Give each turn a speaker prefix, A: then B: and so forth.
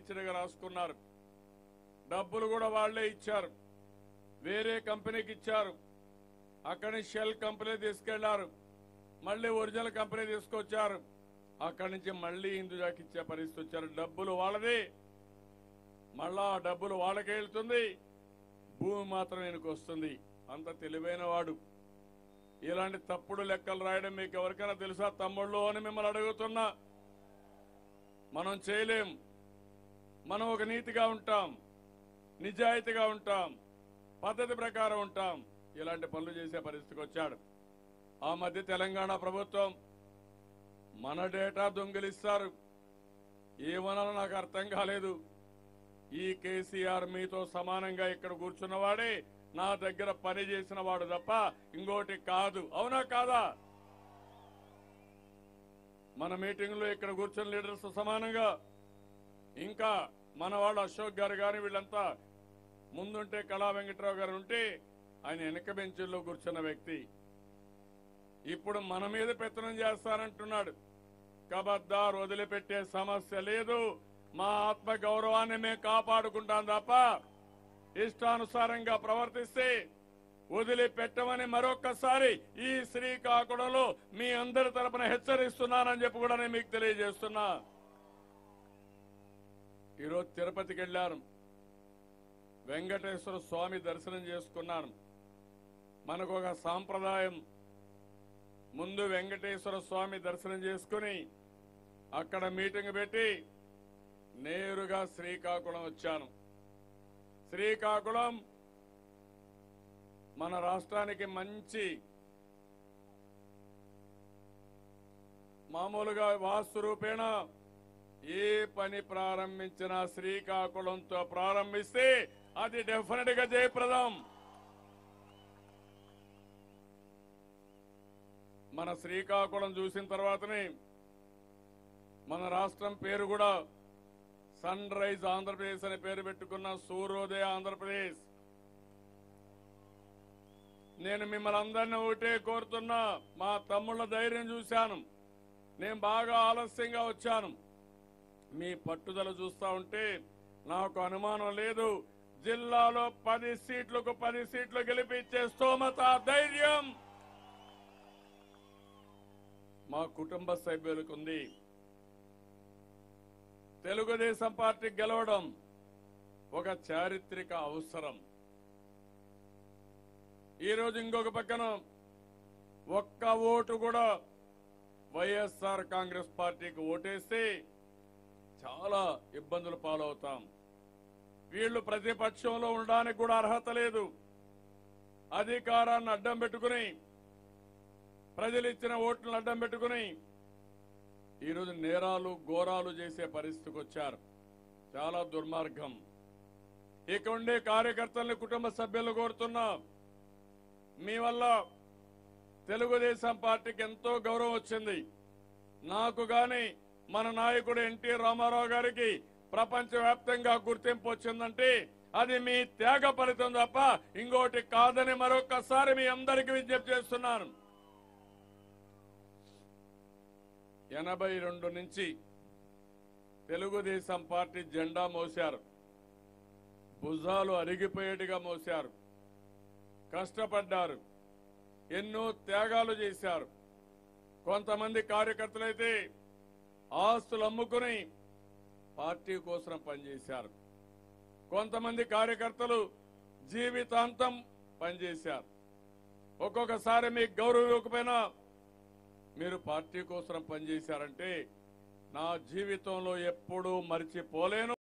A: ఇచ్చినగా రాసుకున్నారు. డబ్బులు కూడా వాళ్లే ఇచ్చారు. వేరే కంపెనీకి ఇచ్చారు. అక్కడి షెల్ కంపెనీ తీసుకెళ్లారు. మళ్ళీ ఒరిజినల్ కంపెనీ తీసుకొచ్చారు. అక్కడి నుంచి మళ్ళీ హిందూజాకి ఇచ్చే పరిస్థితి వచ్చారు. డబ్బులు వాళ్ళది, మళ్ళా డబ్బులు వాళ్ళకే వెళ్తుంది, భూమి మాత్రం ఈయనకు వస్తుంది. అంత తెలివైన వాడు. ఇలాంటి తప్పుడు లెక్కలు రాయడం మీకు ఎవరికైనా తెలుసా తమ్ముళ్ళు అని మిమ్మల్ని అడుగుతున్నా. మనం చేయలేం. మనం ఒక నీతిగా ఉంటాం, నిజాయితీగా ఉంటాం, పద్ధతి ప్రకారం ఉంటాం. ఇలాంటి పనులు చేసే పరిస్థితికి వచ్చాడు. ఆ మధ్య తెలంగాణ ప్రభుత్వం మన డేటా దొంగిలిస్తారు. ఏమనాలో నాకు అర్థం కాలేదు. ఈ కేసీఆర్ మీతో సమానంగా ఇక్కడ కూర్చున్నవాడే నా దగ్గర పని చేసిన వాడు తప్ప ఇంకోటి కాదు. అవునా కాదా? మన మీటింగ్లో ఇక్కడ కూర్చున్న లీడర్స్ సమానంగా, ఇంకా మన వాళ్ళు అశోక్ గారు కానీ వీళ్ళంతా ముందుంటే, కళా వెంకట్రావు గారు ఉంటే ఆయన వెనక బెంచుల్లో కూర్చున్న వ్యక్తి ఇప్పుడు మన మీద పెత్తనం చేస్తానంటున్నాడు. కబద్దార్, వదిలిపెట్టే సమస్య లేదు. మా ఆత్మ గౌరవాన్ని మేము కాపాడుకుంటాం తప్ప ఇష్టానుసారంగా ప్రవర్తిస్తే వదిలిపెట్టమని మరొక్కసారి ఈ శ్రీకాకుళంలో మీ అందరి తరపున హెచ్చరిస్తున్నానని చెప్పి కూడా నేను మీకు తెలియజేస్తున్నా. ఈరోజు తిరుపతికి వెళ్ళాను. వెంకటేశ్వర స్వామి దర్శనం చేసుకున్నాను. మనకు ఒక సాంప్రదాయం, ముందు వెంకటేశ్వర స్వామి దర్శనం చేసుకుని అక్కడ మీటింగ్ పెట్టి నేరుగా శ్రీకాకుళం వచ్చాను. శ్రీకాకుళం మన రాష్ట్రానికి మంచి, మామూలుగా వాస్తు రూపేణ ఏ పని ప్రారంభించినా శ్రీకాకుళంతో ప్రారంభిస్తే అది డెఫినెట్ గా జయప్రదం. మన శ్రీకాకుళం చూసిన తర్వాతనే మన రాష్ట్రం పేరు కూడా సన్ రైజ్ ఆంధ్రప్రదేశ్ అని పేరు పెట్టుకున్న సూర్యోదయ ఆంధ్రప్రదేశ్. నేను మిమ్మల్ని అందరినీ ఒకటే కోరుతున్నా. మా తమ్ముళ్ళ ధైర్యం చూశాను. నేను బాగా ఆలస్యంగా వచ్చాను. మీ పట్టుదల చూస్తా ఉంటే నాకు అనుమానం లేదు, జిల్లాలో 10 సీట్లకు 10 సీట్లు గెలిపించే స్తోమత, ధైర్యం మా కుటుంబ సభ్యులకు ఉంది. తెలుగుదేశం పార్టీ గెలవడం ఒక చారిత్రక అవసరం. ఈరోజు ఇంకొక పక్కన ఒక్క ఓటు కూడా వైఎస్ఆర్ కాంగ్రెస్ పార్టీకి ఓటేస్తే చాలా ఇబ్బందులు పాలవుతాం. వీళ్లు ప్రతిపక్షంలో ఉండడానికి కూడా అర్హత లేదు. అధికారాన్ని అడ్డం పెట్టుకుని, ప్రజలు ఇచ్చిన ఓట్లను అడ్డం పెట్టుకుని ఈరోజు నేరాలు ఘోరాలు చేసే పరిస్థితికి వచ్చారు. చాలా దుర్మార్గం. ఇక ఉండే కార్యకర్తల్ని, కుటుంబ సభ్యులు కోరుతున్నా, మీ వల్ల తెలుగుదేశం పార్టీకి ఎంతో గౌరవం వచ్చింది. నాకు గాని మన నాయకుడు ఎన్టీ రామారావు గారికి ప్రపంచవ్యాప్తంగా గుర్తింపు వచ్చిందంటే అది మీ త్యాగ ఫలితం తప్ప ఇంకోటి కాదని మరొకసారి మీ అందరికీ విజ్ఞప్తి చేస్తున్నాను. 82 నుంచి తెలుగుదేశం పార్టీ జెండా మోశారు. భుజాలు అరిగిపోయేట్టుగా మోశారు. కష్టపడ్డారు. ఎన్నో త్యాగాలు చేశారు. కొంతమంది కార్యకర్తలైతే ఆస్తులు అమ్ముకుని పార్టీ కోసం పనిచేశారు. కొంతమంది కార్యకర్తలు జీవితాంతం పనిచేశారు. ఒక్కొక్కసారి మీకు గౌరవం ఇవ్వకపోయినా మీరు పార్టీ కోసం పనిచేశారంటే నా జీవితంలో ఎప్పుడూ మర్చిపోలేను.